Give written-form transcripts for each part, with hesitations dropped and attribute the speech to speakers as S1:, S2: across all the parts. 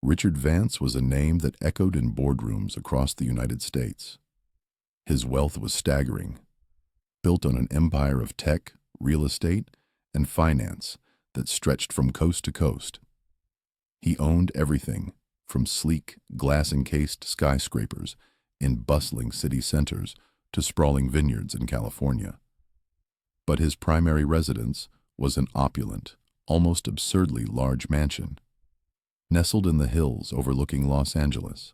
S1: Richard Vance was a name that echoed in boardrooms across the United States. His wealth was staggering, built on an empire of tech, real estate, and finance that stretched from coast to coast. He owned everything from sleek, glass-encased skyscrapers in bustling city centers to sprawling vineyards in California. But his primary residence was an opulent, almost absurdly large mansion, nestled in the hills overlooking Los Angeles.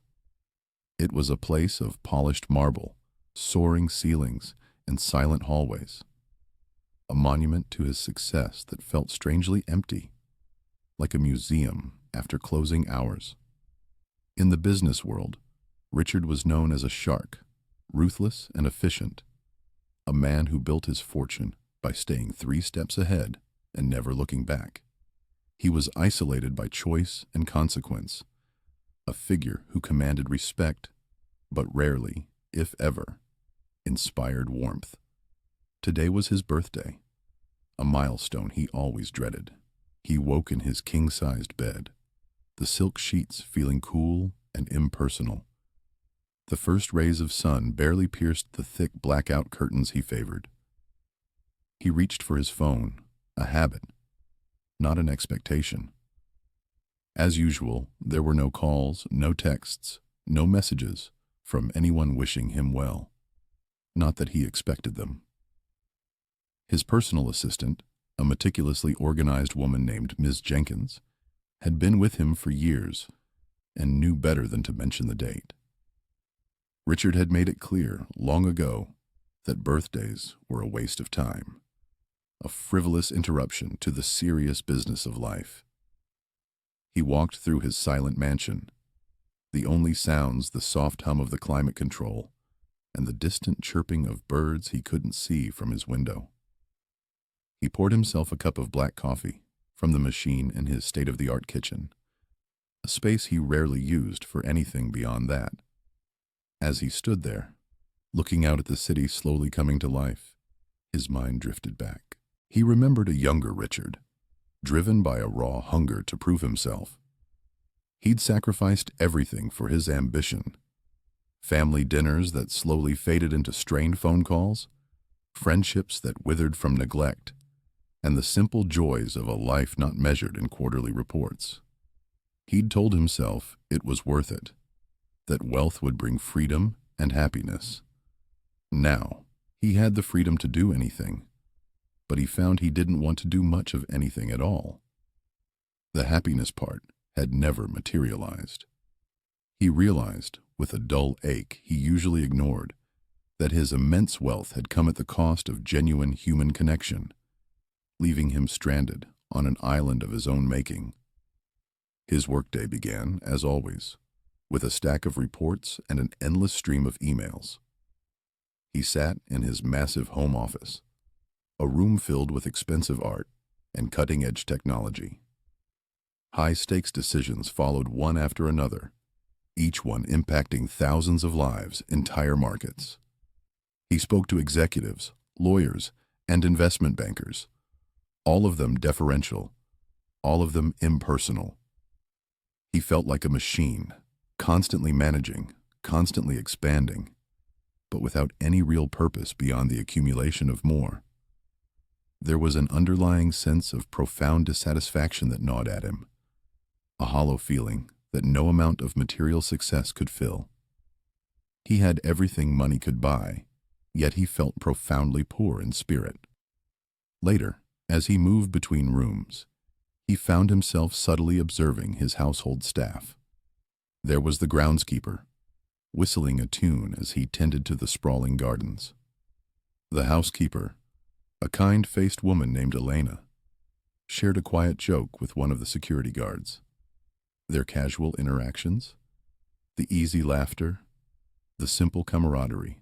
S1: It was a place of polished marble, soaring ceilings, and silent hallways, a monument to his success that felt strangely empty, like a museum after closing hours. In the business world, Richard was known as a shark, ruthless and efficient, a man who built his fortune by staying 3 steps ahead and never looking back. He was isolated by choice and consequence, a figure who commanded respect, but rarely, if ever, inspired warmth. Today was his birthday, a milestone he always dreaded. He woke in his king-sized bed, the silk sheets feeling cool and impersonal. The first rays of sun barely pierced the thick blackout curtains he favored. He reached for his phone, a habit, not an expectation. As usual, there were no calls, no texts, no messages from anyone wishing him well. Not that he expected them. His personal assistant, a meticulously organized woman named Ms. Jenkins, had been with him for years and knew better than to mention the date. Richard had made it clear long ago that birthdays were a waste of time, a frivolous interruption to the serious business of life. He walked through his silent mansion, the only sounds the soft hum of the climate control and the distant chirping of birds he couldn't see from his window. He poured himself a cup of black coffee from the machine in his state-of-the-art kitchen, a space he rarely used for anything beyond that. As he stood there, looking out at the city slowly coming to life, his mind drifted back. He remembered a younger Richard, driven by a raw hunger to prove himself. He'd sacrificed everything for his ambition. Family dinners that slowly faded into strained phone calls, friendships that withered from neglect, and the simple joys of a life not measured in quarterly reports. He'd told himself it was worth it, that wealth would bring freedom and happiness. Now, he had the freedom to do anything, but he found he didn't want to do much of anything at all. The happiness part had never materialized. He realized, with a dull ache he usually ignored, that his immense wealth had come at the cost of genuine human connection, leaving him stranded on an island of his own making. His workday began, as always, with a stack of reports and an endless stream of emails. He sat in his massive home office, a room filled with expensive art and cutting-edge technology. High-stakes decisions followed one after another, each one impacting thousands of lives, entire markets. He spoke to executives, lawyers, and investment bankers, all of them deferential, all of them impersonal. He felt like a machine, constantly managing, constantly expanding, but without any real purpose beyond the accumulation of more. There was an underlying sense of profound dissatisfaction that gnawed at him, a hollow feeling that no amount of material success could fill. He had everything money could buy, yet he felt profoundly poor in spirit. Later, as he moved between rooms, he found himself subtly observing his household staff. There was the groundskeeper, whistling a tune as he tended to the sprawling gardens. The housekeeper, a kind-faced woman named Elena, shared a quiet joke with one of the security guards. Their casual interactions, the easy laughter, the simple camaraderie.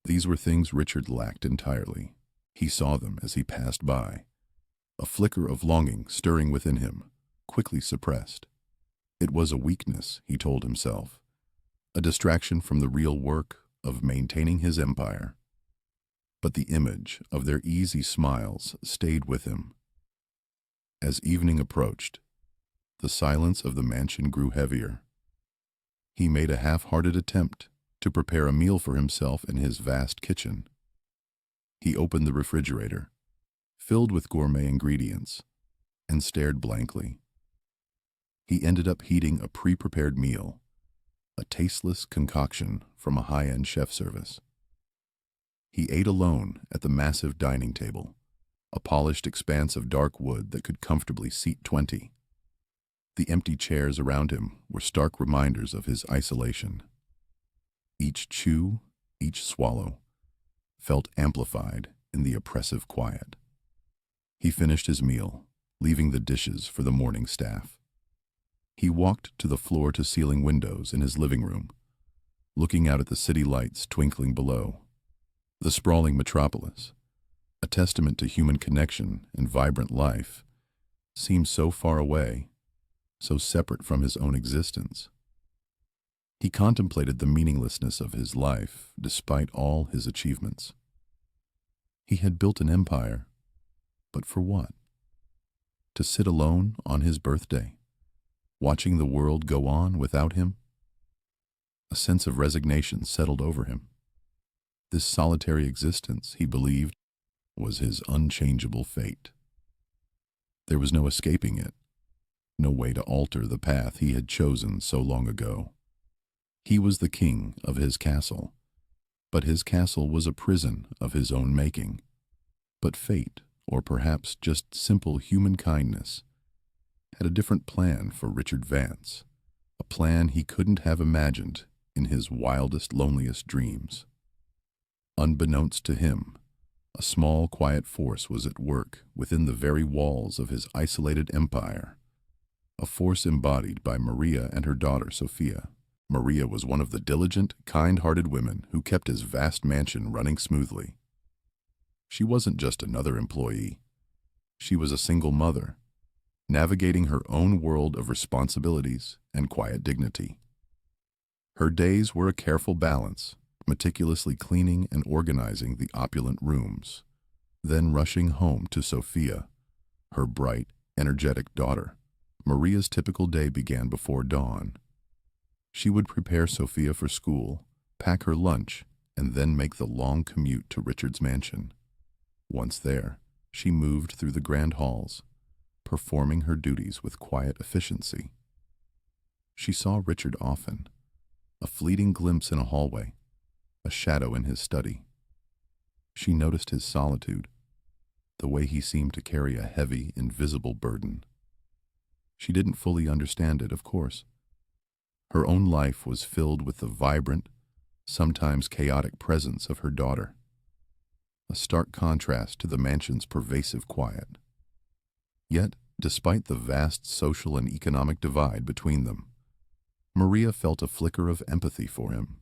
S1: These were things Richard lacked entirely. He saw them as he passed by, a flicker of longing stirring within him, quickly suppressed. It was a weakness, he told himself, a distraction from the real work of maintaining his empire. But the image of their easy smiles stayed with him. As evening approached, the silence of the mansion grew heavier. He made a half-hearted attempt to prepare a meal for himself in his vast kitchen. He opened the refrigerator, filled with gourmet ingredients, and stared blankly. He ended up heating a pre-prepared meal, a tasteless concoction from a high-end chef service. He ate alone at the massive dining table, a polished expanse of dark wood that could comfortably seat 20. The empty chairs around him were stark reminders of his isolation. Each chew, each swallow, felt amplified in the oppressive quiet. He finished his meal, leaving the dishes for the morning staff. He walked to the floor-to-ceiling windows in his living room, looking out at the city lights twinkling below. The sprawling metropolis, a testament to human connection and vibrant life, seemed so far away, so separate from his own existence. He contemplated the meaninglessness of his life despite all his achievements. He had built an empire, but for what? To sit alone on his birthday, watching the world go on without him? A sense of resignation settled over him. This solitary existence, he believed, was his unchangeable fate. There was no escaping it, no way to alter the path he had chosen so long ago. He was the king of his castle, but his castle was a prison of his own making. But fate, or perhaps just simple human kindness, had a different plan for Richard Vance, a plan he couldn't have imagined in his wildest, loneliest dreams. Unbeknownst to him, a small, quiet force was at work within the very walls of his isolated empire, a force embodied by Maria and her daughter, Sophia. Maria was one of the diligent, kind-hearted women who kept his vast mansion running smoothly. She wasn't just another employee. She was a single mother, navigating her own world of responsibilities and quiet dignity. Her days were a careful balance, meticulously cleaning and organizing the opulent rooms, then rushing home to Sophia, her bright, energetic daughter. Maria's typical day began before dawn. She would prepare Sophia for school, pack her lunch, and then make the long commute to Richard's mansion. Once there, she moved through the grand halls, performing her duties with quiet efficiency. She saw Richard often, a fleeting glimpse in a hallway, a shadow in his study. She noticed his solitude, the way he seemed to carry a heavy, invisible burden. She didn't fully understand it, of course. Her own life was filled with the vibrant, sometimes chaotic presence of her daughter, a stark contrast to the mansion's pervasive quiet. Yet, despite the vast social and economic divide between them, Maria felt a flicker of empathy for him.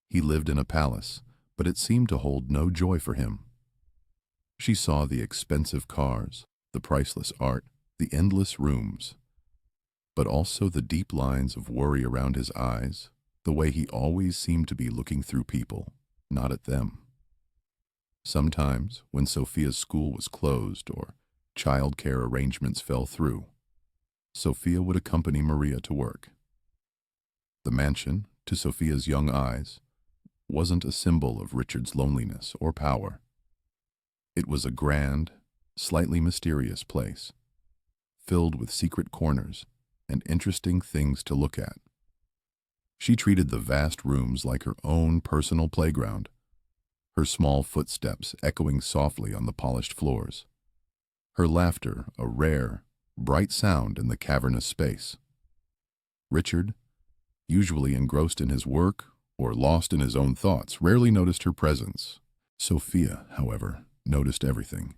S1: He lived in a palace, but it seemed to hold no joy for him. She saw the expensive cars, the priceless art, the endless rooms, but also the deep lines of worry around his eyes, the way he always seemed to be looking through people, not at them. Sometimes, when Sophia's school was closed or child-care arrangements fell through, Sophia would accompany Maria to work. The mansion, to Sophia's young eyes, wasn't a symbol of Richard's loneliness or power. It was a grand, slightly mysterious place, filled with secret corners and interesting things to look at. She treated the vast rooms like her own personal playground, her small footsteps echoing softly on the polished floors, her laughter a rare, bright sound in the cavernous space. Richard, usually engrossed in his work or lost in his own thoughts, rarely noticed her presence. Sophia, however, noticed everything.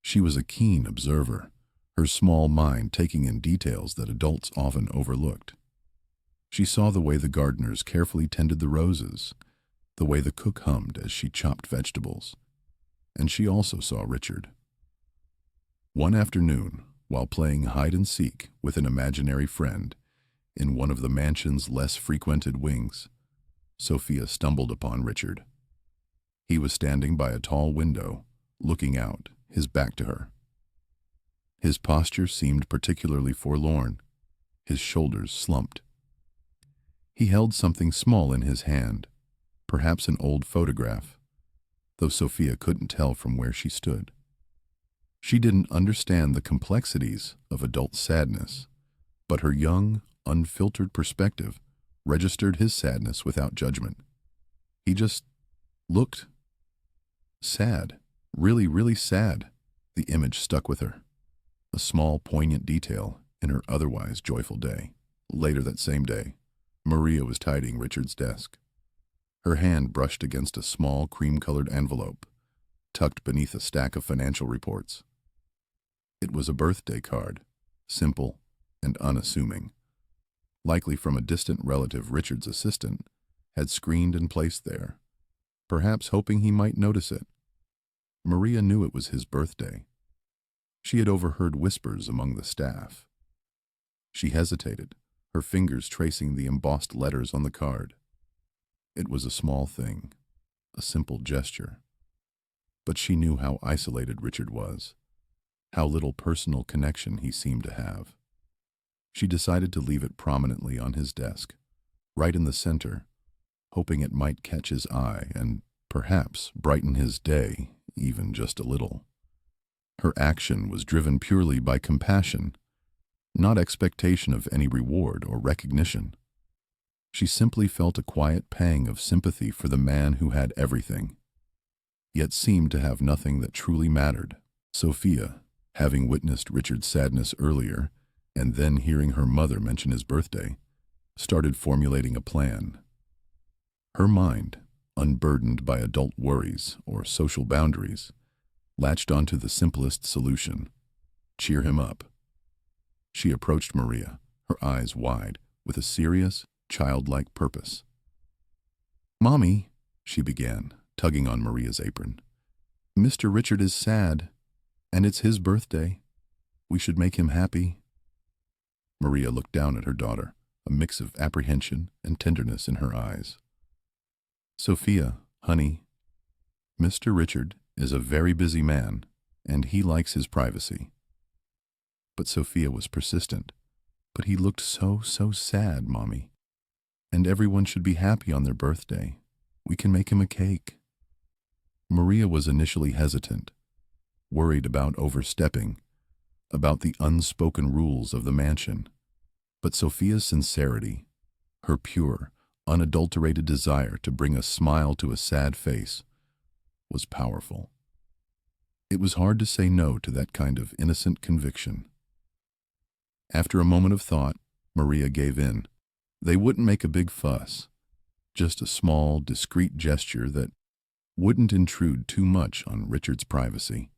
S1: She was a keen observer, her small mind taking in details that adults often overlooked. She saw the way the gardeners carefully tended the roses, the way the cook hummed as she chopped vegetables, and she also saw Richard. One afternoon, while playing hide-and-seek with an imaginary friend in one of the mansion's less frequented wings, Sophia stumbled upon Richard. He was standing by a tall window, looking out, his back to her. His posture seemed particularly forlorn, his shoulders slumped. He held something small in his hand, perhaps an old photograph, though Sophia couldn't tell from where she stood. She didn't understand the complexities of adult sadness, but her young, unfiltered perspective registered his sadness without judgment. He just looked sad, really, really sad. The image stuck with her, a small, poignant detail in her otherwise joyful day. Later that same day, Maria was tidying Richard's desk. Her hand brushed against a small, cream-colored envelope, tucked beneath a stack of financial reports. It was a birthday card, simple and unassuming, likely from a distant relative Richard's assistant had screened and placed there, perhaps hoping he might notice it. Maria knew it was his birthday. She had overheard whispers among the staff. She hesitated, her fingers tracing the embossed letters on the card. It was a small thing, a simple gesture. But she knew how isolated Richard was, how little personal connection he seemed to have. She decided to leave it prominently on his desk, right in the center, hoping it might catch his eye and perhaps brighten his day even just a little. Her action was driven purely by compassion, not expectation of any reward or recognition. She simply felt a quiet pang of sympathy for the man who had everything, yet seemed to have nothing that truly mattered. Sophia, having witnessed Richard's sadness earlier, and then hearing her mother mention his birthday, started formulating a plan. Her mind, unburdened by adult worries or social boundaries, latched onto the simplest solution: cheer him up. She approached Maria, her eyes wide, with a serious, childlike purpose. "Mommy," she began, tugging on Maria's apron, "Mr. Richard is sad, and it's his birthday. We should make him happy." Maria looked down at her daughter, a mix of apprehension and tenderness in her eyes. "Sophia, honey, Mr. Richard is a very busy man, and he likes his privacy." But Sophia was persistent. "But he looked so sad, Mommy. And everyone should be happy on their birthday. We can make him a cake." Maria was initially hesitant, worried about overstepping, about the unspoken rules of the mansion. But Sophia's sincerity, her pure, unadulterated desire to bring a smile to a sad face, was powerful. It was hard to say no to that kind of innocent conviction. After a moment of thought, Maria gave in. They wouldn't make a big fuss, just a small, discreet gesture that wouldn't intrude too much on Richard's privacy.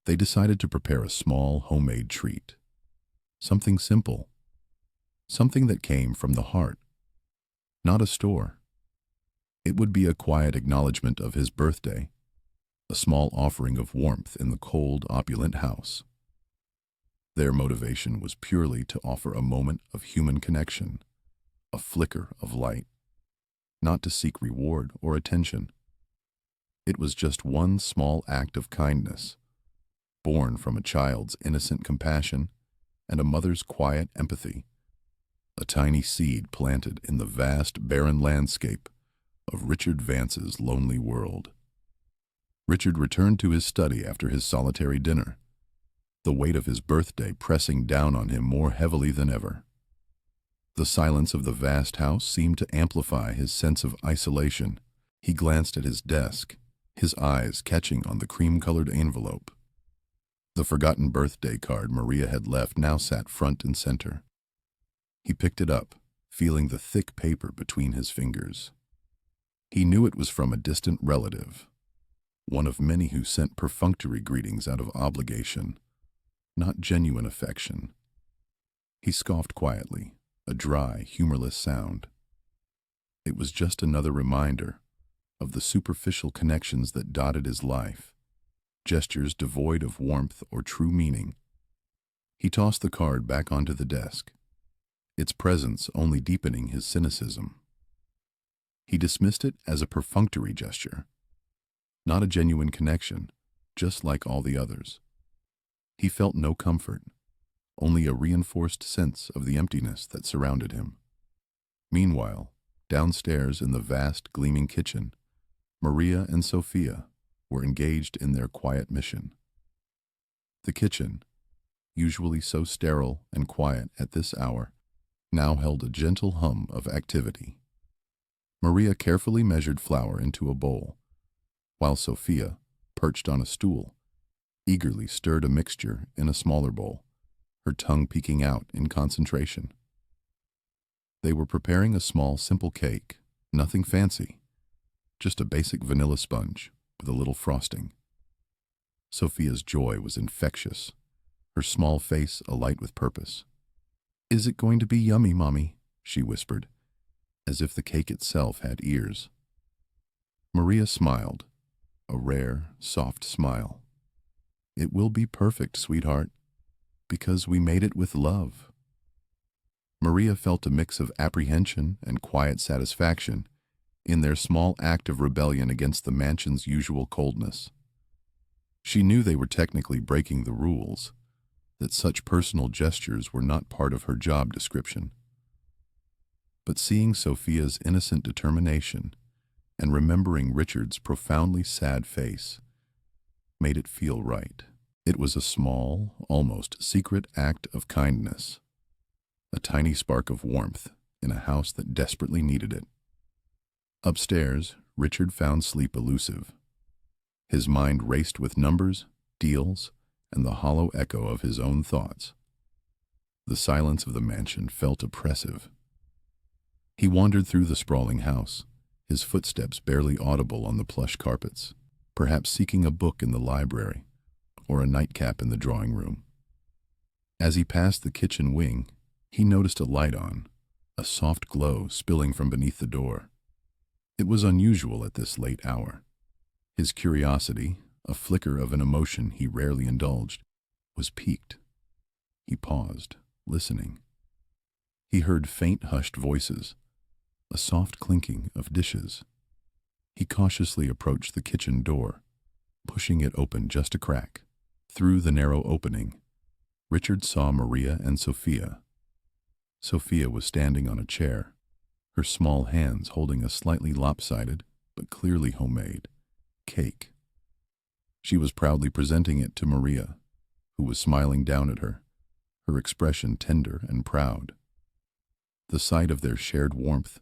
S1: They decided to prepare a small, homemade treat. Something simple. Something that came from the heart, not a store. It would be a quiet acknowledgement of his birthday, a small offering of warmth in the cold, opulent house. Their motivation was purely to offer a moment of human connection, a flicker of light, not to seek reward or attention. It was just one small act of kindness, born from a child's innocent compassion and a mother's quiet empathy, a tiny seed planted in the vast, barren landscape of Richard Vance's lonely world. Richard returned to his study after his solitary dinner, the weight of his birthday pressing down on him more heavily than ever. The silence of the vast house seemed to amplify his sense of isolation. He glanced at his desk, his eyes catching on the cream-colored envelope. The forgotten birthday card Maria had left now sat front and center. He picked it up, feeling the thick paper between his fingers. He knew it was from a distant relative, one of many who sent perfunctory greetings out of obligation, not genuine affection. He scoffed quietly, a dry, humorless sound. It was just another reminder of the superficial connections that dotted his life, gestures devoid of warmth or true meaning. He tossed the card back onto the desk, its presence only deepening his cynicism. He dismissed it as a perfunctory gesture, not a genuine connection, just like all the others. He felt no comfort, only a reinforced sense of the emptiness that surrounded him. Meanwhile, downstairs in the vast, gleaming kitchen, Maria and Sophia were engaged in their quiet mission. The kitchen, usually so sterile and quiet at this hour, now held a gentle hum of activity. Maria carefully measured flour into a bowl, while Sophia, perched on a stool, eagerly stirred a mixture in a smaller bowl, her tongue peeking out in concentration. They were preparing a small, simple cake, nothing fancy, just a basic vanilla sponge with a little frosting. Sophia's joy was infectious, her small face alight with purpose. "Is it going to be yummy, Mommy?" she whispered, as if the cake itself had ears. Maria smiled, a rare, soft smile. "It will be perfect, sweetheart, because we made it with love." Maria felt a mix of apprehension and quiet satisfaction in their small act of rebellion against the mansion's usual coldness. She knew they were technically breaking the rules, that such personal gestures were not part of her job description. But seeing Sophia's innocent determination and remembering Richard's profoundly sad face made it feel right. It was a small, almost secret act of kindness, a tiny spark of warmth in a house that desperately needed it. Upstairs, Richard found sleep elusive. His mind raced with numbers, deals, and the hollow echo of his own thoughts. The silence of the mansion felt oppressive. He wandered through the sprawling house, his footsteps barely audible on the plush carpets, perhaps seeking a book in the library or a nightcap in the drawing room. As he passed the kitchen wing, he noticed a light on, a soft glow spilling from beneath the door. It was unusual at this late hour. His curiosity, a flicker of an emotion he rarely indulged, was piqued. He paused, listening. He heard faint, hushed voices, a soft clinking of dishes. He cautiously approached the kitchen door, pushing it open just a crack. Through the narrow opening, Richard saw Maria and Sophia. Sophia was standing on a chair, her small hands holding a slightly lopsided, but clearly homemade, cake. She was proudly presenting it to Maria, who was smiling down at her, her expression tender and proud. The sight of their shared warmth,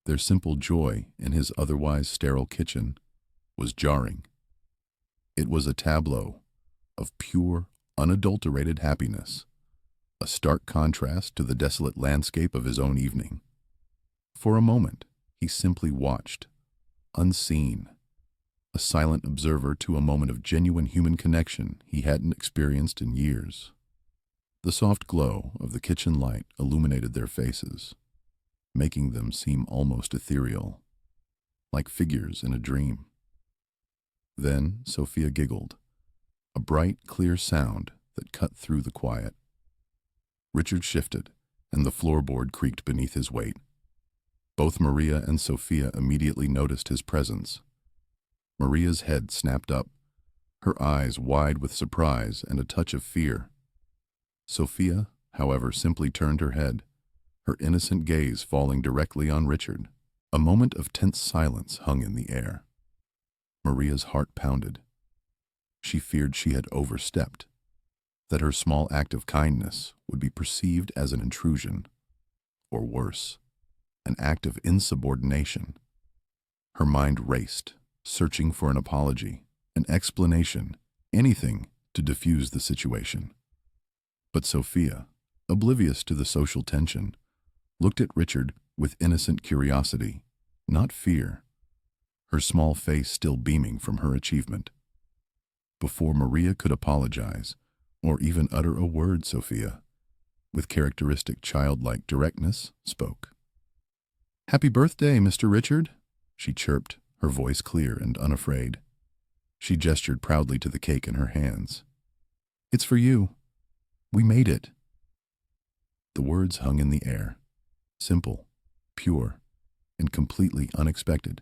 S1: their simple joy in his otherwise sterile kitchen, was jarring. It was a tableau of pure, unadulterated happiness, a stark contrast to the desolate landscape of his own evening. For a moment, he simply watched, unseen, a silent observer to a moment of genuine human connection he hadn't experienced in years. The soft glow of the kitchen light illuminated their faces, making them seem almost ethereal, like figures in a dream. Then Sophia giggled, a bright, clear sound that cut through the quiet. Richard shifted, and the floorboard creaked beneath his weight. Both Maria and Sophia immediately noticed his presence. Maria's head snapped up, her eyes wide with surprise and a touch of fear. Sophia, however, simply turned her head, her innocent gaze falling directly on Richard. A moment of tense silence hung in the air. Maria's heart pounded. She feared she had overstepped, that her small act of kindness would be perceived as an intrusion, or worse, an act of insubordination. Her mind raced, searching for an apology, an explanation, anything to diffuse the situation. But Sophia, oblivious to the social tension, looked at Richard with innocent curiosity, not fear, her small face still beaming from her achievement. Before Maria could apologize, or even utter a word, Sophia, with characteristic childlike directness, spoke. "Happy birthday, Mr. Richard," she chirped, her voice clear and unafraid. She gestured proudly to the cake in her hands. "It's for you. We made it." The words hung in the air, simple, pure, and completely unexpected.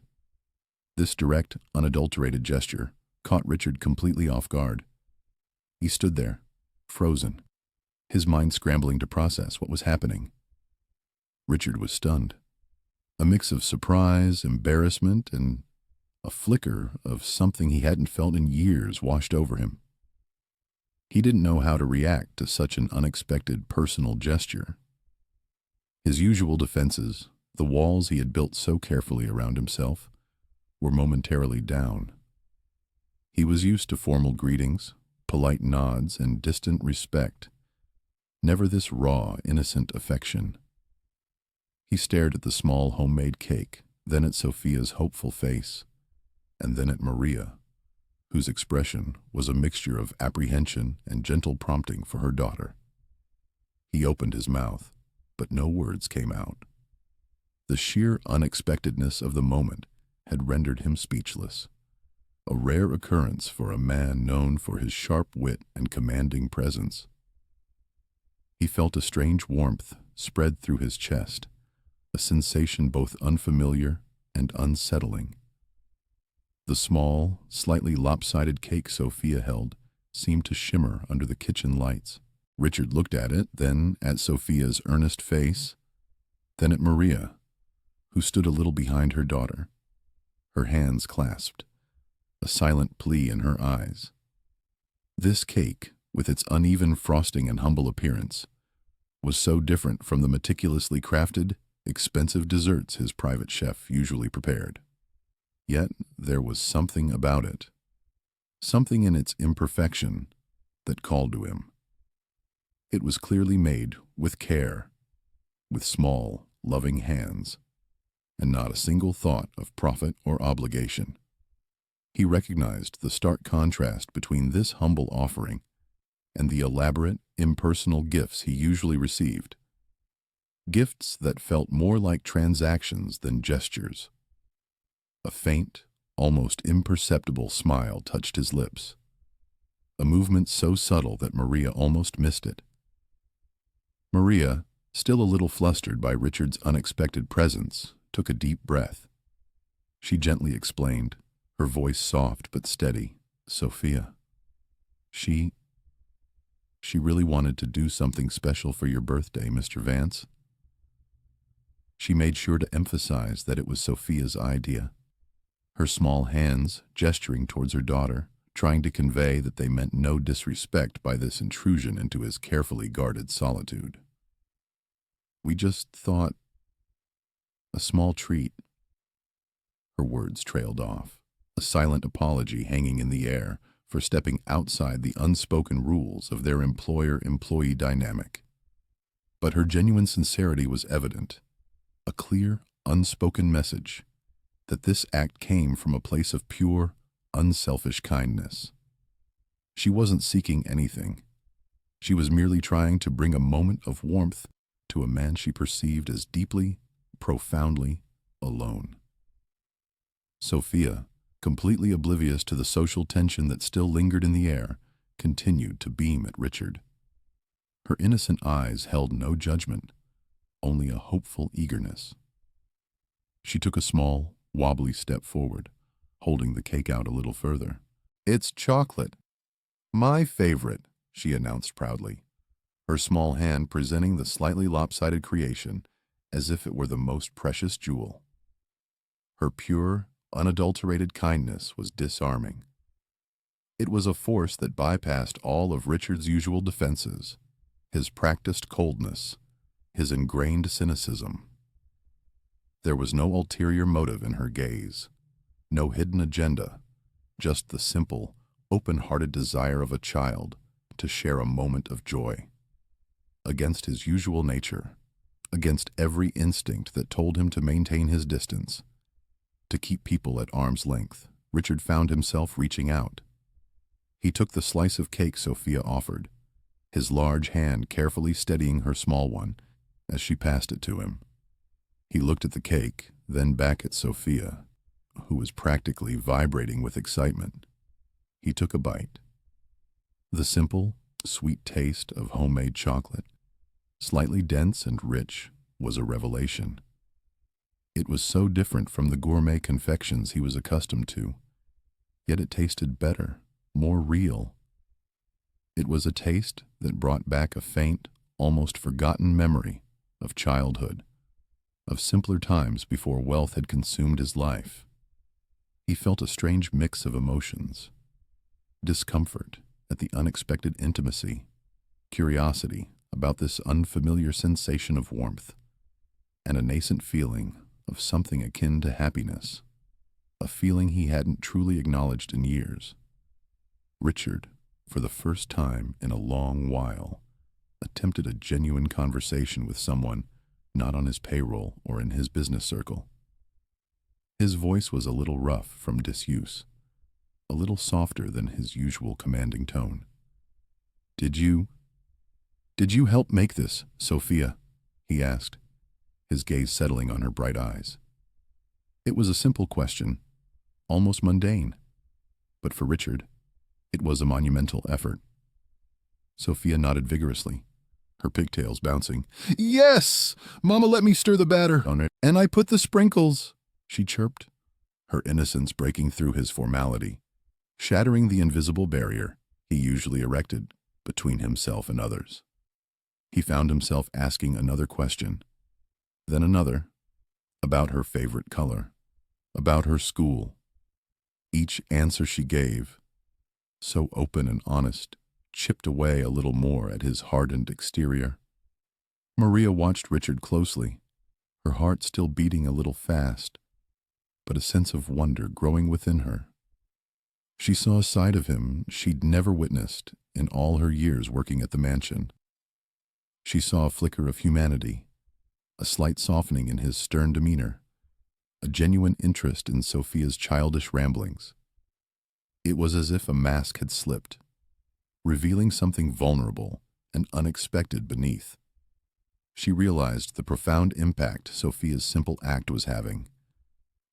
S1: This direct, unadulterated gesture caught Richard completely off guard. He stood there, frozen, his mind scrambling to process what was happening. Richard was stunned. A mix of surprise, embarrassment, and a flicker of something he hadn't felt in years washed over him. He didn't know how to react to such an unexpected personal gesture. His usual defenses, the walls he had built so carefully around himself, were momentarily down. He was used to formal greetings, polite nods, and distant respect, never this raw, innocent affection. He stared at the small homemade cake, then at Sophia's hopeful face, and then at Maria, whose expression was a mixture of apprehension and gentle prompting for her daughter. He opened his mouth, but no words came out. The sheer unexpectedness of the moment had rendered him speechless, a rare occurrence for a man known for his sharp wit and commanding presence. He felt a strange warmth spread through his chest, a sensation both unfamiliar and unsettling. The small, slightly lopsided cake Sophia held seemed to shimmer under the kitchen lights. Richard looked at it, then at Sophia's earnest face, then at Maria, who stood a little behind her daughter, her hands clasped, a silent plea in her eyes. This cake, with its uneven frosting and humble appearance, was so different from the meticulously crafted, expensive desserts his private chef usually prepared. Yet there was something about it, something in its imperfection, that called to him. It was clearly made with care, with small, loving hands, and not a single thought of profit or obligation. He recognized the stark contrast between this humble offering and the elaborate, impersonal gifts he usually received. Gifts that felt more like transactions than gestures. A faint, almost imperceptible smile touched his lips, a movement so subtle that Maria almost missed it. Maria, still a little flustered by Richard's unexpected presence, took a deep breath. She gently explained, her voice soft but steady, "Sophia, she really wanted to do something special for your birthday, Mr. Vance." She made sure to emphasize that it was Sophia's idea, her small hands gesturing towards her daughter, trying to convey that they meant no disrespect by this intrusion into his carefully guarded solitude. "We just thought a small treat." Her words trailed off, a silent apology hanging in the air for stepping outside the unspoken rules of their employer-employee dynamic. But her genuine sincerity was evident, a clear, unspoken message that this act came from a place of pure, unselfish kindness. She wasn't seeking anything. She was merely trying to bring a moment of warmth to a man she perceived as deeply, profoundly alone. Sophia, completely oblivious to the social tension that still lingered in the air, continued to beam at Richard. Her innocent eyes held no judgment, only a hopeful eagerness. She took a small, wobbly step forward, holding the cake out a little further. "It's chocolate. My favorite," she announced proudly, her small hand presenting the slightly lopsided creation as if it were the most precious jewel. Her pure, unadulterated kindness was disarming. It was a force that bypassed all of Richard's usual defenses, his practiced coldness, his ingrained cynicism. There was no ulterior motive in her gaze, no hidden agenda, just the simple, open-hearted desire of a child to share a moment of joy. Against his usual nature, against every instinct that told him to maintain his distance, to keep people at arm's length, Richard found himself reaching out. He took the slice of cake Sophia offered, his large hand carefully steadying her small one as she passed it to him. He looked at the cake, then back at Sophia, who was practically vibrating with excitement. He took a bite. The simple, sweet taste of homemade chocolate, slightly dense and rich, was a revelation. It was so different from the gourmet confections he was accustomed to, yet it tasted better, more real. It was a taste that brought back a faint, almost forgotten memory of childhood, of simpler times before wealth had consumed his life. He felt a strange mix of emotions: discomfort at the unexpected intimacy, curiosity about this unfamiliar sensation of warmth, and a nascent feeling of something akin to happiness, a feeling he hadn't truly acknowledged in years. Richard, for the first time in a long while, attempted a genuine conversation with someone not on his payroll or in his business circle. His voice was a little rough from disuse, a little softer than his usual commanding tone. Did you help make this, Sophia?" he asked, his gaze settling on her bright eyes. It was a simple question, almost mundane, but for Richard, it was a monumental effort. Sophia nodded vigorously, her pigtails bouncing. "Yes! Mama let me stir the batter on it, and I put the sprinkles," she chirped, her innocence breaking through his formality, shattering the invisible barrier he usually erected between himself and others. He found himself asking another question, then another, about her favorite color, about her school. Each answer she gave, so open and honest, chipped away a little more at his hardened exterior. Maria watched Richard closely, her heart still beating a little fast, but a sense of wonder growing within her. She saw a side of him she'd never witnessed in all her years working at the mansion. She saw a flicker of humanity, a slight softening in his stern demeanor, a genuine interest in Sophia's childish ramblings. It was as if a mask had slipped, revealing something vulnerable and unexpected beneath. She realized the profound impact Sophia's simple act was having,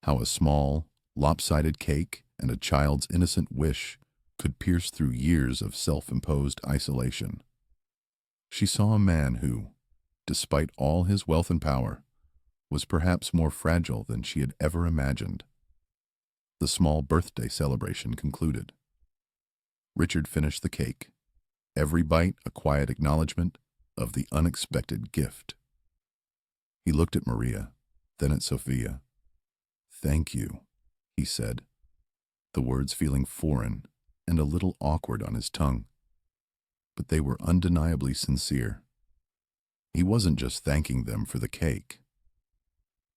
S1: how a small, lopsided cake and a child's innocent wish could pierce through years of self-imposed isolation. She saw a man who, despite all his wealth and power, was perhaps more fragile than she had ever imagined. The small birthday celebration concluded. Richard finished the cake, every bite a quiet acknowledgement of the unexpected gift. He looked at Maria, then at Sophia. "Thank you," he said, the words feeling foreign and a little awkward on his tongue. But they were undeniably sincere. He wasn't just thanking them for the cake.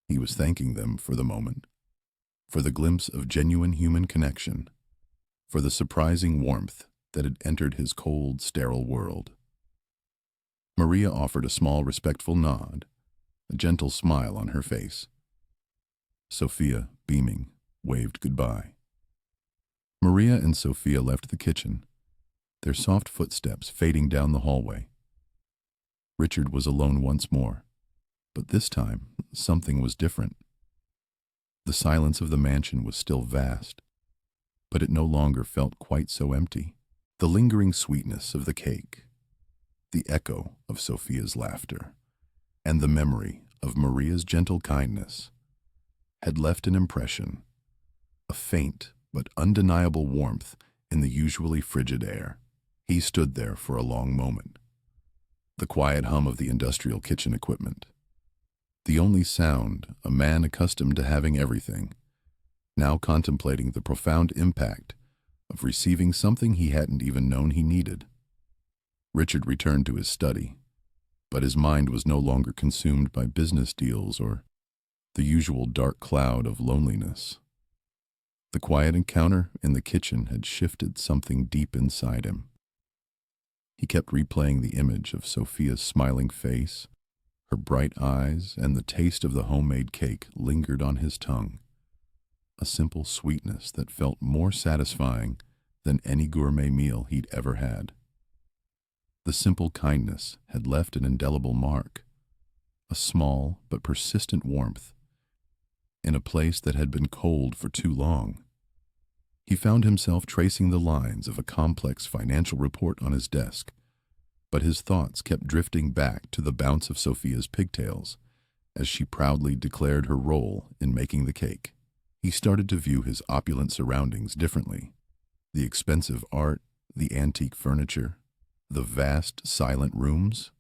S1: He was thanking them for the moment, for the glimpse of genuine human connection, for the surprising warmth that had entered his cold, sterile world. Maria offered a small, respectful nod, a gentle smile on her face. Sophia, beaming, waved goodbye. Maria and Sophia left the kitchen, their soft footsteps fading down the hallway. Richard was alone once more, but this time something was different. The silence of the mansion was still vast, but it no longer felt quite so empty. The lingering sweetness of the cake, the echo of Sophia's laughter, and the memory of Maria's gentle kindness had left an impression, a faint but undeniable warmth in the usually frigid air. He stood there for a long moment, the quiet hum of the industrial kitchen equipment, the only sound a man accustomed to having everything, now contemplating the profound impact of receiving something he hadn't even known he needed. Richard returned to his study, but his mind was no longer consumed by business deals or the usual dark cloud of loneliness. The quiet encounter in the kitchen had shifted something deep inside him. He kept replaying the image of Sophia's smiling face, her bright eyes, and the taste of the homemade cake lingered on his tongue, a simple sweetness that felt more satisfying than any gourmet meal he'd ever had. The simple kindness had left an indelible mark, a small but persistent warmth, in a place that had been cold for too long. He found himself tracing the lines of a complex financial report on his desk, but his thoughts kept drifting back to the bounce of Sophia's pigtails as she proudly declared her role in making the cake. He started to view his opulent surroundings differently. The expensive art, the antique furniture, The vast, silent rooms?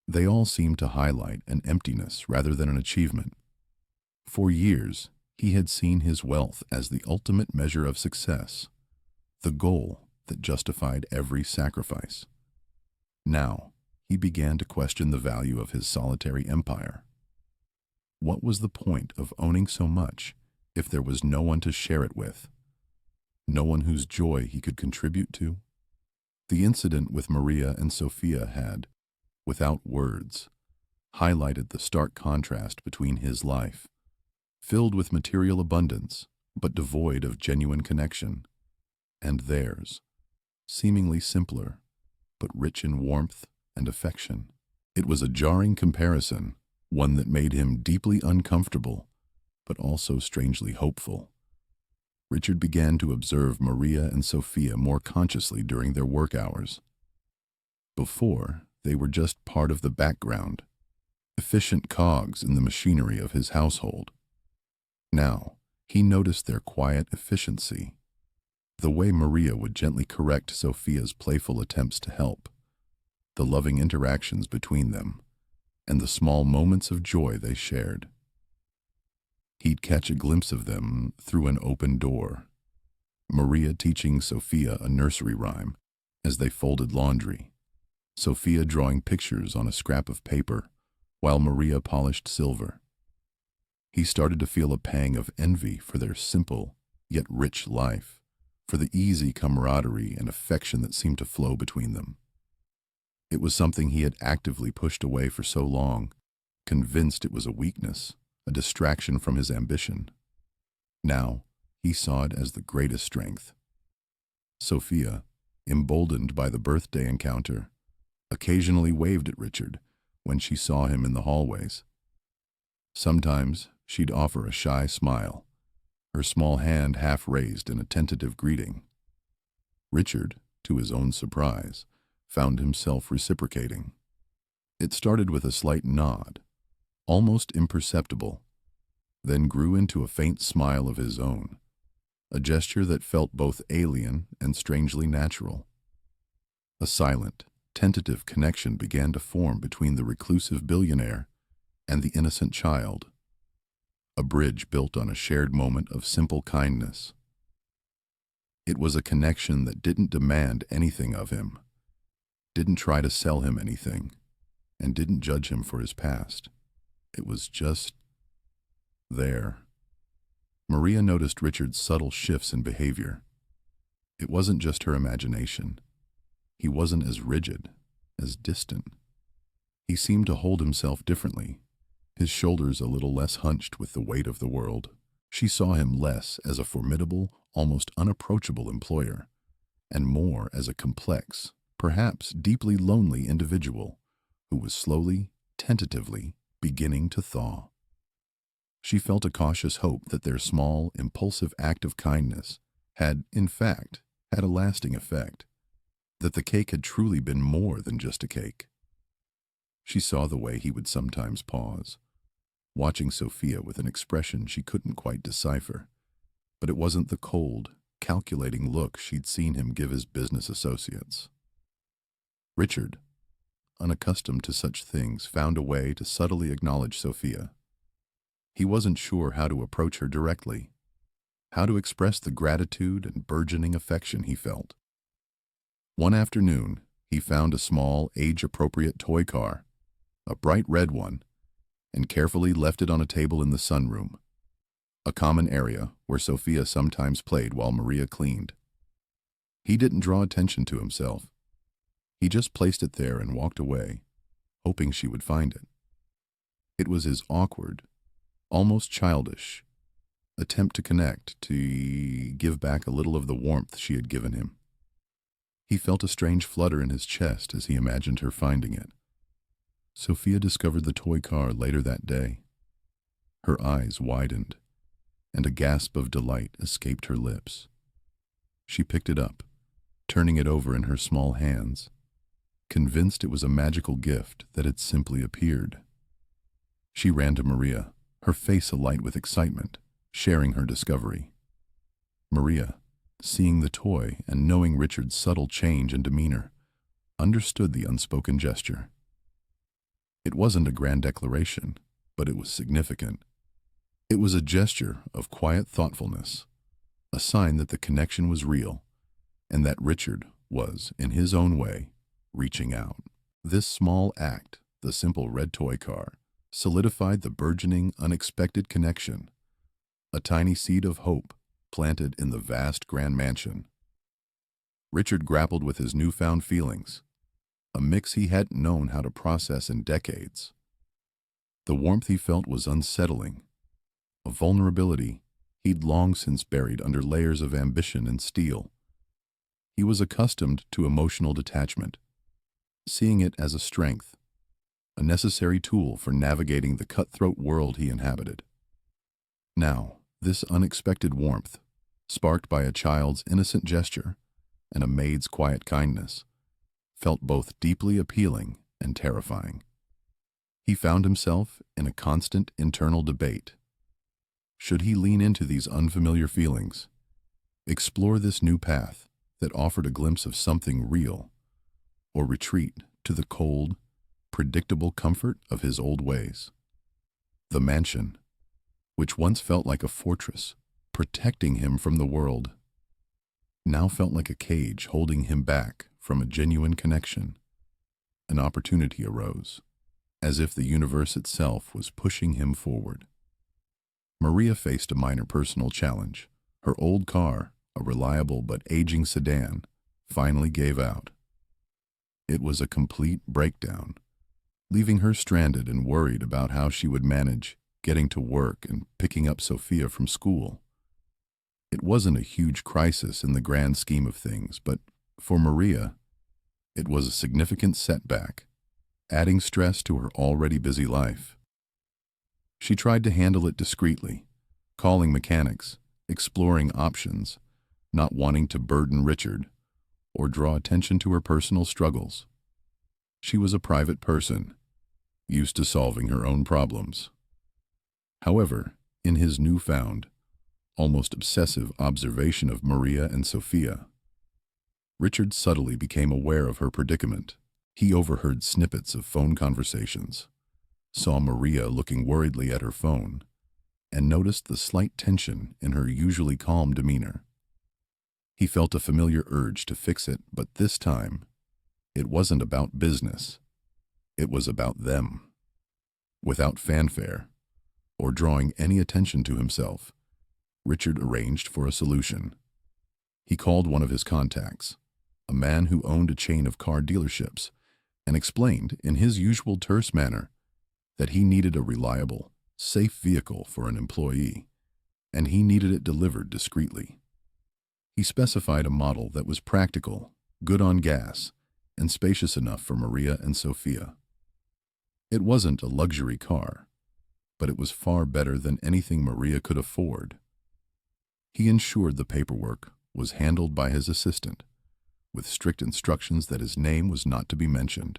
S1: They all seemed to highlight an emptiness rather than an achievement. For years, he had seen his wealth as the ultimate measure of success, the goal that justified every sacrifice. Now, he began to question the value of his solitary empire. What was the point of owning so much if there was no one to share it with, no one whose joy he could contribute to? The incident with Maria and Sophia had, without words, highlighted the stark contrast between his life, filled with material abundance but devoid of genuine connection, and theirs, seemingly simpler but rich in warmth and affection. It was a jarring comparison, one that made him deeply uncomfortable but also strangely hopeful. Richard began to observe Maria and Sophia more consciously during their work hours. Before, they were just part of the background, efficient cogs in the machinery of his household. Now, he noticed their quiet efficiency, the way Maria would gently correct Sophia's playful attempts to help, the loving interactions between them, and the small moments of joy they shared. He'd catch a glimpse of them through an open door, Maria teaching Sophia a nursery rhyme as they folded laundry, Sophia drawing pictures on a scrap of paper while Maria polished silver. He started to feel a pang of envy for their simple yet rich life, for the easy camaraderie and affection that seemed to flow between them. It was something he had actively pushed away for so long, convinced it was a weakness, a distraction from his ambition. Now, he saw it as the greatest strength. Sophia, emboldened by the birthday encounter, occasionally waved at Richard when she saw him in the hallways. Sometimes she'd offer a shy smile, her small hand half raised in a tentative greeting. Richard, to his own surprise, found himself reciprocating. It started with a slight nod, almost imperceptible, then grew into a faint smile of his own, a gesture that felt both alien and strangely natural. A silent, tentative connection began to form between the reclusive billionaire and the innocent child, a bridge built on a shared moment of simple kindness. It was a connection that didn't demand anything of him, didn't try to sell him anything, and didn't judge him for his past. It was just there. Maria noticed Richard's subtle shifts in behavior. It wasn't just her imagination. He wasn't as rigid, as distant. He seemed to hold himself differently, his shoulders a little less hunched with the weight of the world. She saw him less as a formidable, almost unapproachable employer, and more as a complex, perhaps deeply lonely individual who was slowly, tentatively beginning to thaw. She felt a cautious hope that their small, impulsive act of kindness had, in fact, had a lasting effect, that the cake had truly been more than just a cake. She saw the way he would sometimes pause, watching Sophia with an expression she couldn't quite decipher, but it wasn't the cold, calculating look she'd seen him give his business associates. Richard, unaccustomed to such things, found a way to subtly acknowledge Sophia. He wasn't sure how to approach her directly, how to express the gratitude and burgeoning affection he felt. One afternoon, he found a small, age-appropriate toy car, a bright red one, and carefully left it on a table in the sunroom, a common area where Sophia sometimes played while Maria cleaned. He didn't draw attention to himself. He just placed it there and walked away, hoping she would find it. It was his awkward, almost childish, attempt to connect, to give back a little of the warmth she had given him. He felt a strange flutter in his chest as he imagined her finding it. Sophia discovered the toy car later that day. Her eyes widened, and a gasp of delight escaped her lips. She picked it up, turning it over in her small hands, convinced it was a magical gift that had simply appeared. She ran to Maria, her face alight with excitement, sharing her discovery. Maria, seeing the toy and knowing Richard's subtle change in demeanor, understood the unspoken gesture. It wasn't a grand declaration, but it was significant. It was a gesture of quiet thoughtfulness, a sign that the connection was real, and that Richard was, in his own way, reaching out. This small act, the simple red toy car, solidified the burgeoning, unexpected connection, a tiny seed of hope planted in the vast grand mansion. Richard grappled with his newfound feelings, a mix he hadn't known how to process in decades. The warmth he felt was unsettling, a vulnerability he'd long since buried under layers of ambition and steel. He was accustomed to emotional detachment, seeing it as a strength, a necessary tool for navigating the cutthroat world he inhabited. Now, this unexpected warmth, sparked by a child's innocent gesture and a maid's quiet kindness, felt both deeply appealing and terrifying. He found himself in a constant internal debate. Should he lean into these unfamiliar feelings, explore this new path that offered a glimpse of something real, or retreat to the cold, predictable comfort of his old ways? The mansion, which once felt like a fortress protecting him from the world, now felt like a cage holding him back from a genuine connection. An opportunity arose, as if the universe itself was pushing him forward. Maria faced a minor personal challenge. Her old car, a reliable but aging sedan, finally gave out. It was a complete breakdown, leaving her stranded and worried about how she would manage getting to work and picking up Sophia from school. It wasn't a huge crisis in the grand scheme of things, but for Maria, it was a significant setback, adding stress to her already busy life. She tried to handle it discreetly, calling mechanics, exploring options, not wanting to burden Richard or draw attention to her personal struggles. She was a private person, used to solving her own problems. However, in his newfound, almost obsessive observation of Maria and Sophia, Richard subtly became aware of her predicament. He overheard snippets of phone conversations, saw Maria looking worriedly at her phone, and noticed the slight tension in her usually calm demeanor. He felt a familiar urge to fix it, but this time, it wasn't about business. It was about them. Without fanfare, or drawing any attention to himself, Richard arranged for a solution. He called one of his contacts, a man who owned a chain of car dealerships, and explained, in his usual terse manner, that he needed a reliable, safe vehicle for an employee, and he needed it delivered discreetly. He specified a model that was practical, good on gas, and spacious enough for Maria and Sophia. It wasn't a luxury car, but it was far better than anything Maria could afford. He ensured the paperwork was handled by his assistant, with strict instructions that his name was not to be mentioned.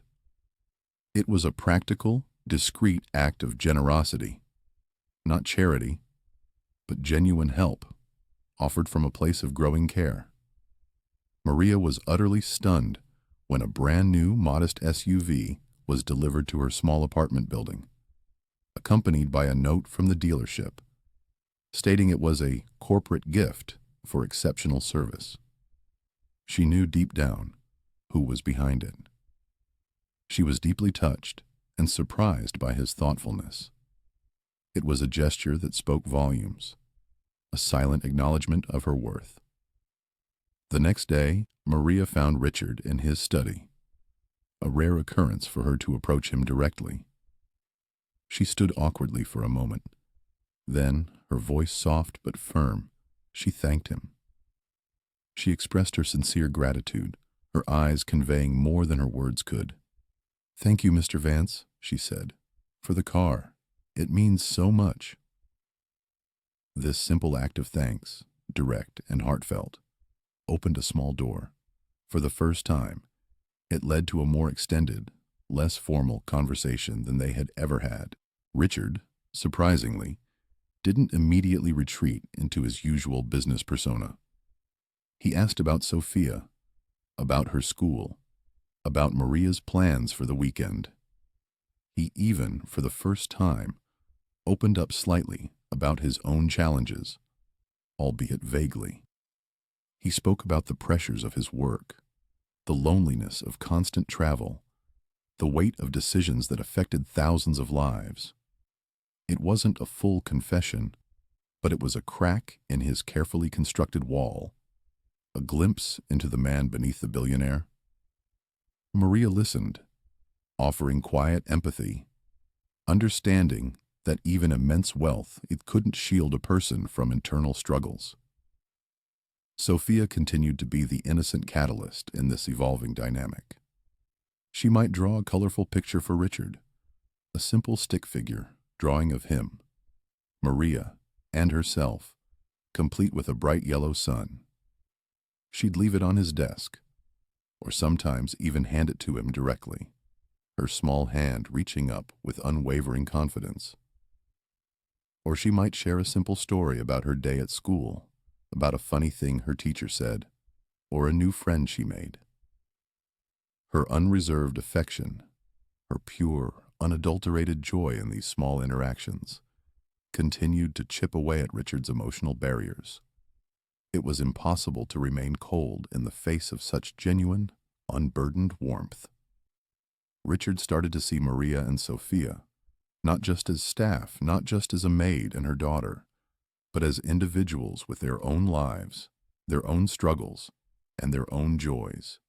S1: It was a practical, discreet act of generosity, not charity, but genuine help, offered from a place of growing care. Maria was utterly stunned when a brand-new, modest SUV was delivered to her small apartment building, accompanied by a note from the dealership, stating it was a corporate gift for exceptional service. She knew deep down who was behind it. She was deeply touched and surprised by his thoughtfulness. It was a gesture that spoke volumes, a silent acknowledgement of her worth. The next day, Maria found Richard in his study, a rare occurrence for her to approach him directly. She stood awkwardly for a moment. Then, her voice soft but firm, she thanked him. She expressed her sincere gratitude, her eyes conveying more than her words could. "Thank you, Mr. Vance," she said, "for the car. It means so much." This simple act of thanks, direct and heartfelt, opened a small door. For the first time, it led to a more extended, less formal conversation than they had ever had. Richard, surprisingly, didn't immediately retreat into his usual business persona. He asked about Sophia, about her school, about Maria's plans for the weekend. He even, for the first time, opened up slightly about his own challenges, albeit vaguely. He spoke about the pressures of his work, the loneliness of constant travel, the weight of decisions that affected thousands of lives. It wasn't a full confession, but it was a crack in his carefully constructed wall, a glimpse into the man beneath the billionaire. Maria listened, offering quiet empathy, understanding that even immense wealth, it couldn't shield a person from internal struggles. Sophia continued to be the innocent catalyst in this evolving dynamic. She might draw a colorful picture for Richard, a simple stick figure drawing of him, Maria, and herself, complete with a bright yellow sun. She'd leave it on his desk, or sometimes even hand it to him directly, her small hand reaching up with unwavering confidence. Or she might share a simple story about her day at school, about a funny thing her teacher said, or a new friend she made. Her unreserved affection, her pure, unadulterated joy in these small interactions, continued to chip away at Richard's emotional barriers. It was impossible to remain cold in the face of such genuine, unburdened warmth. Richard started to see Maria and Sophia, not just as staff, not just as a maid and her daughter, but as individuals with their own lives, their own struggles, and their own joys.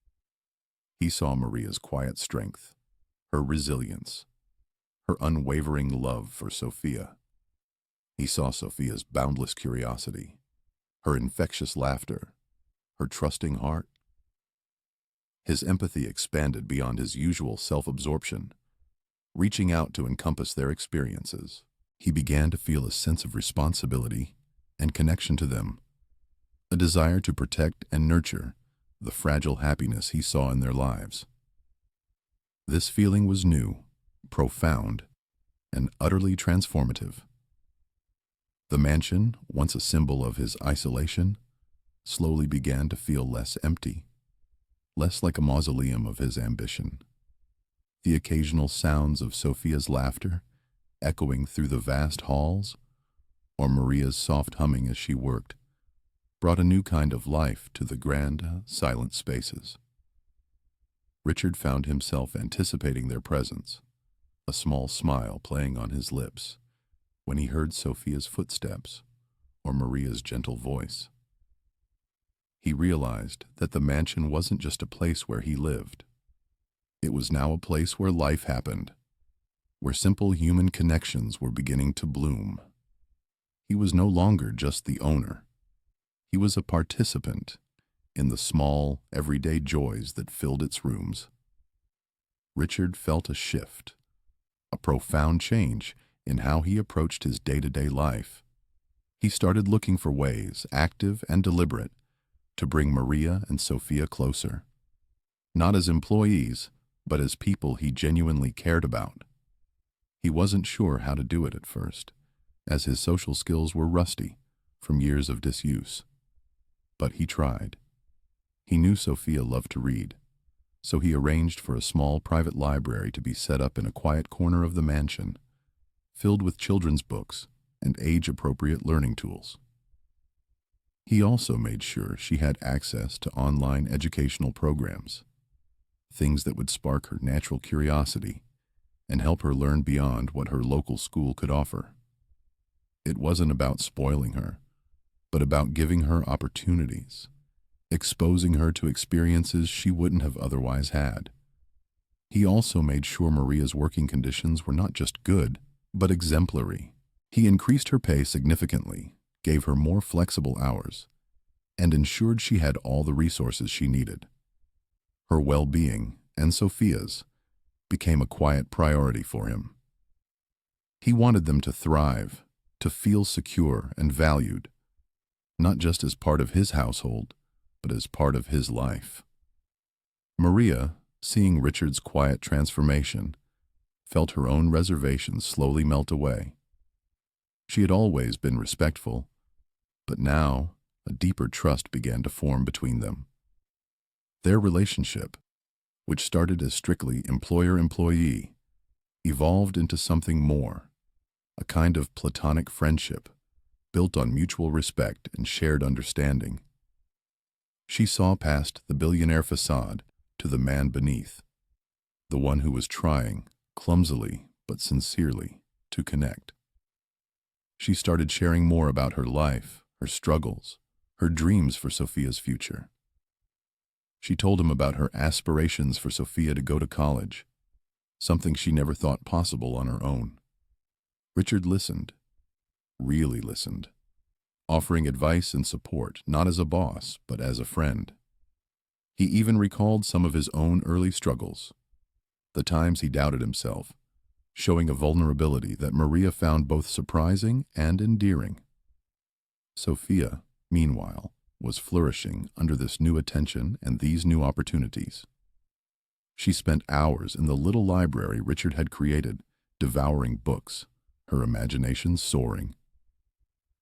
S1: He saw Maria's quiet strength, her resilience, her unwavering love for Sophia. He saw Sophia's boundless curiosity, her infectious laughter, her trusting heart. His empathy expanded beyond his usual self-absorption, reaching out to encompass their experiences. He began to feel a sense of responsibility and connection to them, a desire to protect and nurture the fragile happiness he saw in their lives. This feeling was new, profound, and utterly transformative. The mansion, once a symbol of his isolation, slowly began to feel less empty, less like a mausoleum of his ambition. The occasional sounds of Sophia's laughter echoing through the vast halls, or Maria's soft humming as she worked, brought a new kind of life to the grand, silent spaces. Richard found himself anticipating their presence, a small smile playing on his lips, when he heard Sophia's footsteps or Maria's gentle voice. He realized that the mansion wasn't just a place where he lived. It was now a place where life happened, where simple human connections were beginning to bloom. He was no longer just the owner. He was a participant in the small, everyday joys that filled its rooms. Richard felt a shift, a profound change in how he approached his day-to-day life. He started looking for ways, active and deliberate, to bring Maria and Sophia closer, not as employees, but as people he genuinely cared about. He wasn't sure how to do it at first, as his social skills were rusty from years of disuse. But he tried. He knew Sophia loved to read, so he arranged for a small private library to be set up in a quiet corner of the mansion, filled with children's books and age-appropriate learning tools. He also made sure she had access to online educational programs, things that would spark her natural curiosity and help her learn beyond what her local school could offer. It wasn't about spoiling her, but about giving her opportunities, exposing her to experiences she wouldn't have otherwise had. He also made sure Maria's working conditions were not just good, but exemplary. He increased her pay significantly, gave her more flexible hours, and ensured she had all the resources she needed. Her well-being, and Sophia's, became a quiet priority for him. He wanted them to thrive, to feel secure and valued, not just as part of his household, but as part of his life. Maria, seeing Richard's quiet transformation, felt her own reservations slowly melt away. She had always been respectful, but now a deeper trust began to form between them. Their relationship, which started as strictly employer-employee, evolved into something more, a kind of platonic friendship built on mutual respect and shared understanding. She saw past the billionaire facade to the man beneath, the one who was trying, clumsily but sincerely, to connect. She started sharing more about her life, her struggles, her dreams for Sophia's future. She told him about her aspirations for Sophia to go to college, something she never thought possible on her own. Richard listened, really listened, offering advice and support, not as a boss, but as a friend. He even recalled some of his own early struggles, the times he doubted himself, showing a vulnerability that Maria found both surprising and endearing. Sophia, meanwhile, was flourishing under this new attention and these new opportunities. She spent hours in the little library Richard had created, devouring books, her imagination soaring.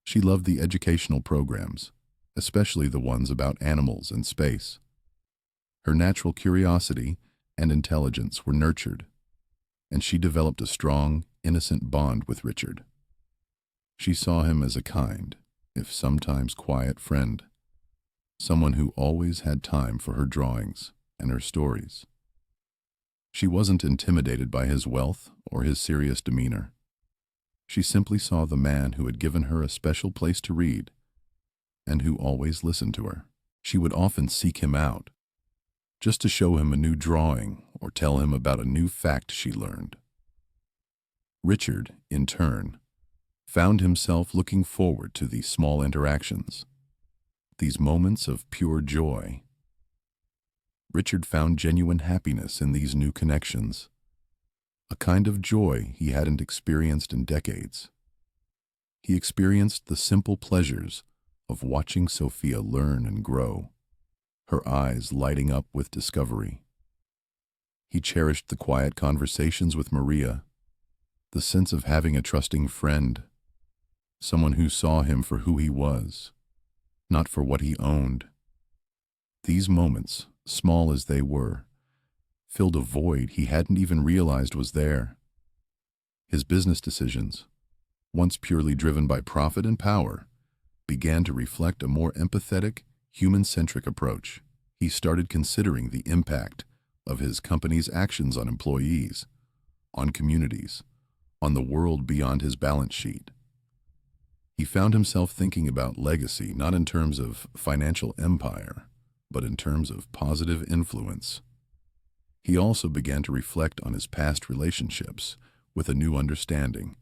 S1: She loved the educational programs, especially the ones about animals and space. Her natural curiosity and intelligence were nurtured, and she developed a strong, innocent bond with Richard. She saw him as a kind, if sometimes quiet friend, someone who always had time for her drawings and her stories. She wasn't intimidated by his wealth or his serious demeanor. She simply saw the man who had given her a special place to read and who always listened to her. She would often seek him out, just to show him a new drawing or tell him about a new fact she learned. Richard, in turn, found himself looking forward to these small interactions, these moments of pure joy. Richard found genuine happiness in these new connections, a kind of joy he hadn't experienced in decades. He experienced the simple pleasures of watching Sophia learn and grow, her eyes lighting up with discovery. He cherished the quiet conversations with Maria, the sense of having a trusting friend, someone who saw him for who he was, not for what he owned. These moments, small as they were, filled a void he hadn't even realized was there. His business decisions, once purely driven by profit and power, began to reflect a more empathetic, human-centric approach. He started considering the impact of his company's actions on employees, on communities, on the world beyond his balance sheet. He found himself thinking about legacy not in terms of financial empire, but in terms of positive influence. He also began to reflect on his past relationships with a new understanding.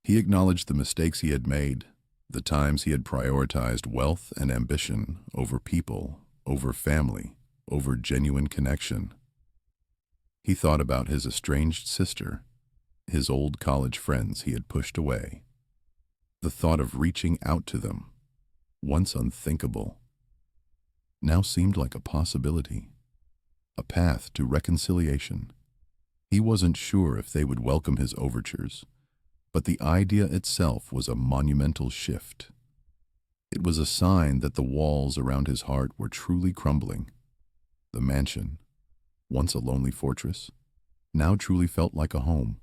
S1: He acknowledged the mistakes he had made, the times he had prioritized wealth and ambition over people, over family, over genuine connection. He thought about his estranged sister, his old college friends he had pushed away. The thought of reaching out to them, once unthinkable, now seemed like a possibility, a path to reconciliation. He wasn't sure if they would welcome his overtures, but the idea itself was a monumental shift. It was a sign that the walls around his heart were truly crumbling. The mansion, once a lonely fortress, now truly felt like a home,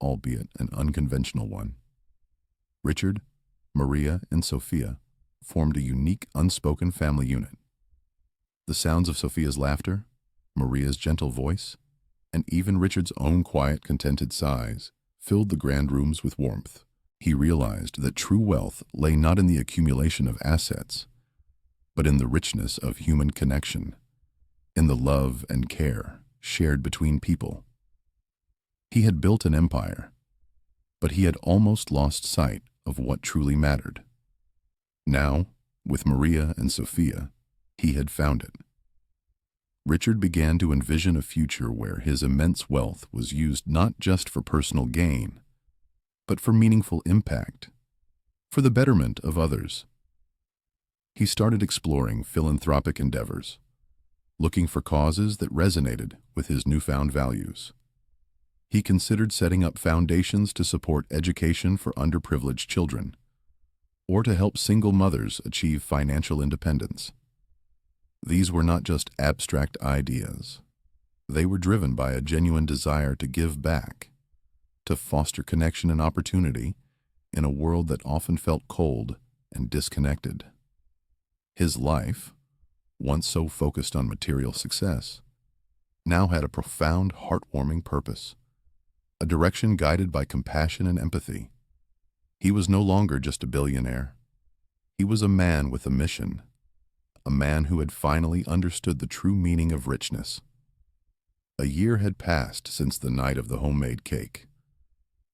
S1: albeit an unconventional one. Richard, Maria, and Sophia formed a unique, unspoken family unit. The sounds of Sophia's laughter, Maria's gentle voice, and even Richard's own quiet, contented sighs filled the grand rooms with warmth. He realized that true wealth lay not in the accumulation of assets, but in the richness of human connection, in the love and care shared between people. He had built an empire, but he had almost lost sight of what truly mattered. Now, with Maria and Sophia, he had found it. Richard began to envision a future where his immense wealth was used not just for personal gain, but for meaningful impact, for the betterment of others. He started exploring philanthropic endeavors, looking for causes that resonated with his newfound values. He considered setting up foundations to support education for underprivileged children, or to help single mothers achieve financial independence. These were not just abstract ideas. They were driven by a genuine desire to give back, to foster connection and opportunity in a world that often felt cold and disconnected. His life, once so focused on material success, now had a profound, heartwarming purpose, a direction guided by compassion and empathy. He was no longer just a billionaire. He was a man with a mission, a man who had finally understood the true meaning of richness. A year had passed since the night of the homemade cake,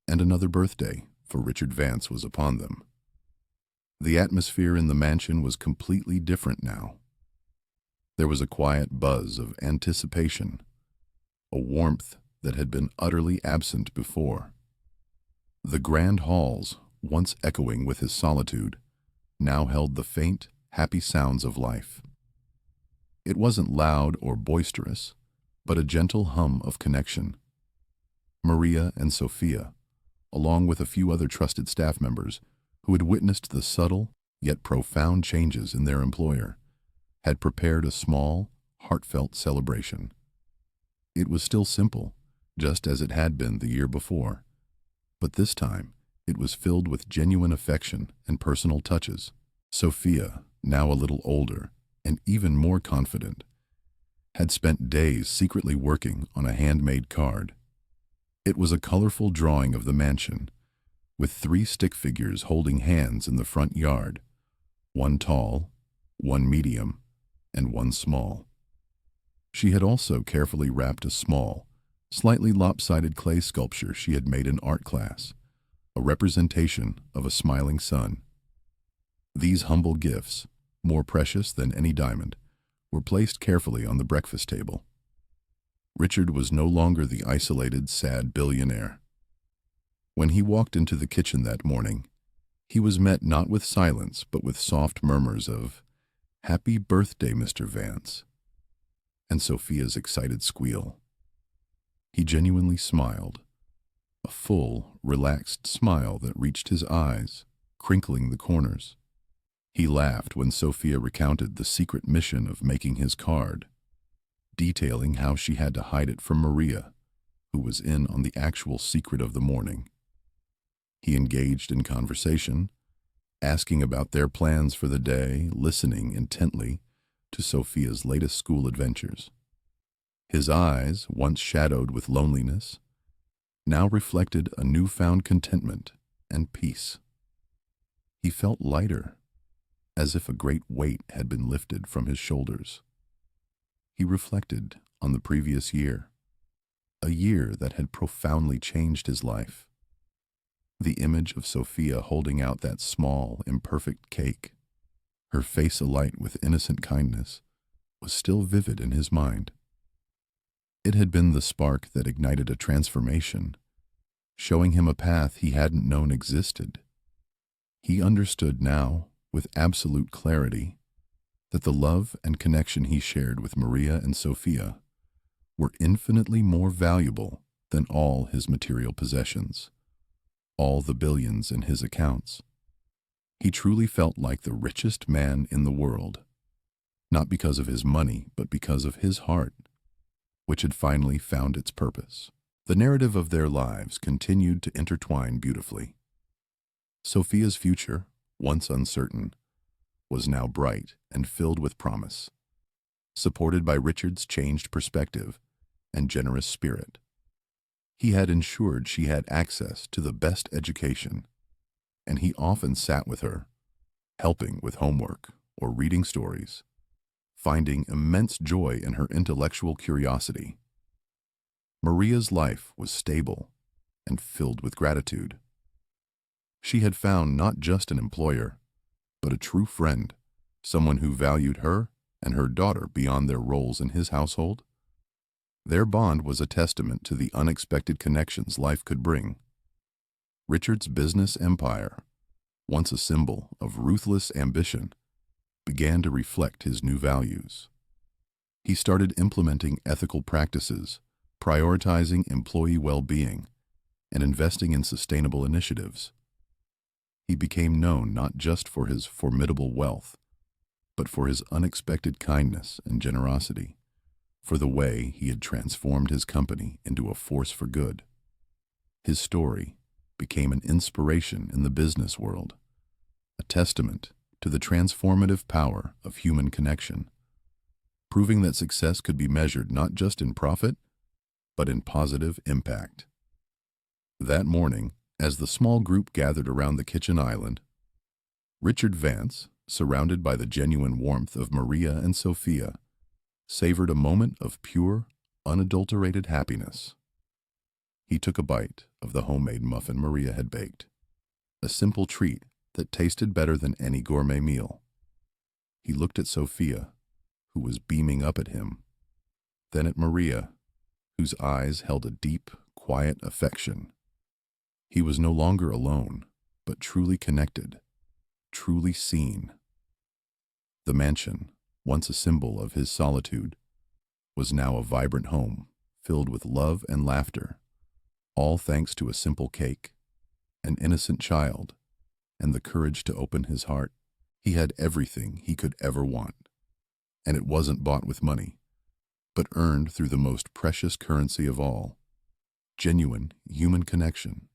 S1: and another birthday for Richard Vance was upon them. The atmosphere in the mansion was completely different now. There was a quiet buzz of anticipation, a warmth that had been utterly absent before. The grand halls, once echoing with his solitude, now held the faint, happy sounds of life. It wasn't loud or boisterous, but a gentle hum of connection. Maria and Sophia, along with a few other trusted staff members who had witnessed the subtle yet profound changes in their employer, had prepared a small, heartfelt celebration. It was still simple, just as it had been the year before, but this time it was filled with genuine affection and personal touches. Sophia, now a little older and even more confident, had spent days secretly working on a handmade card. It was a colorful drawing of the mansion, with 3 stick figures holding hands in the front yard, one tall, one medium, and one small. She had also carefully wrapped a small, slightly lopsided clay sculpture she had made in art class, a representation of a smiling sun. These humble gifts, more precious than any diamond, were placed carefully on the breakfast table. Richard was no longer the isolated, sad billionaire. When he walked into the kitchen that morning, he was met not with silence but with soft murmurs of, "Happy birthday, Mr. Vance," and Sophia's excited squeal. He genuinely smiled, a full, relaxed smile that reached his eyes, crinkling the corners. He laughed when Sophia recounted the secret mission of making his card, detailing how she had to hide it from Maria, who was in on the actual secret of the morning. He engaged in conversation, asking about their plans for the day, listening intently to Sophia's latest school adventures. His eyes, once shadowed with loneliness, now reflected a newfound contentment and peace. He felt lighter, as if a great weight had been lifted from his shoulders. He reflected on the previous year, a year that had profoundly changed his life. The image of Sophia holding out that small, imperfect cake, her face alight with innocent kindness, was still vivid in his mind. It had been the spark that ignited a transformation, showing him a path he hadn't known existed. He understood now, with absolute clarity, that the love and connection he shared with Maria and Sophia were infinitely more valuable than all his material possessions, all the billions in his accounts. He truly felt like the richest man in the world, not because of his money, but because of his heart, which had finally found its purpose. The narrative of their lives continued to intertwine beautifully. Sophia's future, once uncertain, was now bright and filled with promise, supported by Richard's changed perspective and generous spirit. He had ensured she had access to the best education, and he often sat with her, helping with homework or reading stories, finding immense joy in her intellectual curiosity. Maria's life was stable and filled with gratitude. She had found not just an employer, but a true friend, someone who valued her and her daughter beyond their roles in his household. Their bond was a testament to the unexpected connections life could bring. Richard's business empire, once a symbol of ruthless ambition, began to reflect his new values. He started implementing ethical practices, prioritizing employee well-being, and investing in sustainable initiatives. He became known not just for his formidable wealth, but for his unexpected kindness and generosity, for the way he had transformed his company into a force for good. His story became an inspiration in the business world, a testament to the transformative power of human connection, proving that success could be measured not just in profit, but in positive impact. That morning, as the small group gathered around the kitchen island, Richard Vance, surrounded by the genuine warmth of Maria and Sophia, savored a moment of pure, unadulterated happiness. He took a bite of the homemade muffin Maria had baked, a simple treat that tasted better than any gourmet meal. He looked at Sophia, who was beaming up at him, then at Maria, whose eyes held a deep, quiet affection. He was no longer alone, but truly connected, truly seen. The mansion, once a symbol of his solitude, was now a vibrant home filled with love and laughter, all thanks to a simple cake, an innocent child, and the courage to open his heart. He had everything he could ever want, and it wasn't bought with money, but earned through the most precious currency of all, genuine human connection.